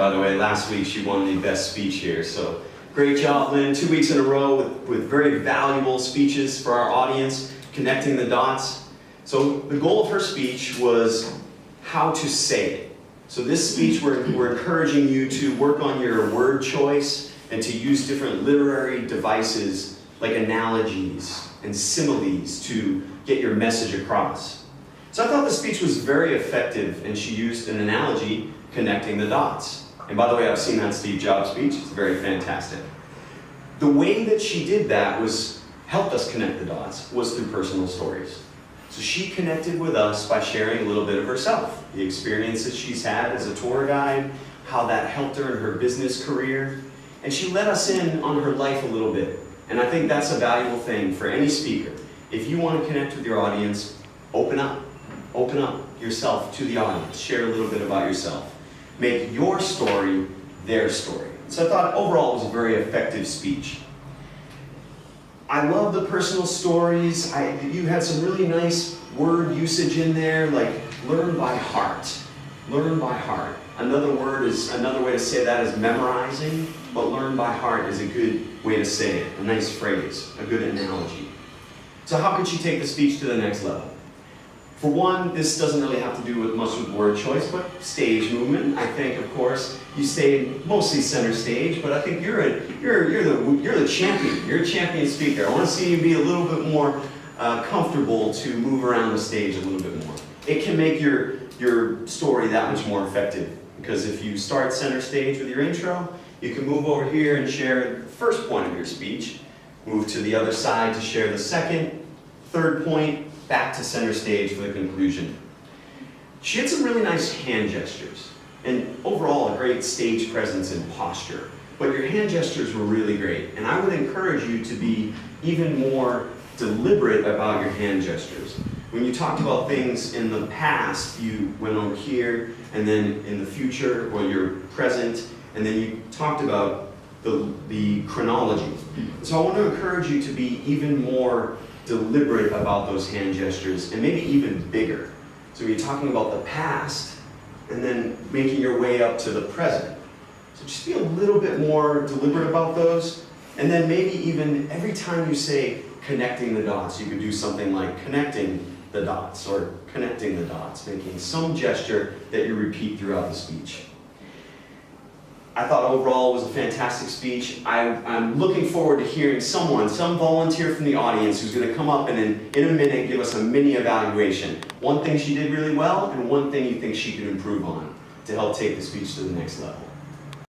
by the way. Last week she won the best speech here. So great job, Lynn. 2 weeks in a row with very valuable speeches for our audience, connecting the dots. So the goal of her speech was how to say it. So this speech, we're encouraging you to work on your word choice and to use different literary devices like analogies and similes to get your message across. So I thought the speech was very effective, and she used an analogy, connecting the dots. And by the way, I've seen that Steve Jobs speech. It's very fantastic. The way that she did that helped us connect the dots was through personal stories. So she connected with us by sharing a little bit of herself, the experiences she's had as a tour guide, how that helped her in her business career, and she let us in on her life a little bit. And I think that's a valuable thing for any speaker. If you want to connect with your audience, open up yourself to the audience, share a little bit about yourself. Make your story their story. So I thought overall it was a very effective speech. I love the personal stories. You had some really nice word usage in there, like learn by heart. Learn by heart. Another way to say that is memorizing, but learn by heart is a good way to say it. A nice phrase, a good analogy. So how could she take the speech to the next level? For one, this doesn't really have to do much with word choice, but stage movement. I think, of course, you stay mostly center stage, but I think you're the champion. You're a champion speaker. I want to see you be a little bit more comfortable to move around the stage a little bit more. It can make your story that much more effective, because if you start center stage with your intro, you can move over here and share the first point of your speech, move to the other side to share the second, third point, back to center stage for the conclusion. She had some really nice hand gestures, and overall a great stage presence and posture. But your hand gestures were really great, and I would encourage you to be even more deliberate about your hand gestures. When you talked about things in the past, you went over here, and then in the future, or your present, and then you talked about the chronology. So I want to encourage you to be even more deliberate about those hand gestures, and maybe even bigger. So you're talking about the past, and then making your way up to the present. So just be a little bit more deliberate about those, and then maybe even every time you say connecting the dots, you could do something like connecting the dots, or connecting the dots, making some gesture that you repeat throughout the speech. I thought overall it was a fantastic speech. I'm looking forward to hearing some volunteer from the audience who's going to come up and in a minute give us a mini evaluation. One thing she did really well, and one thing you think she could improve on to help take the speech to the next level.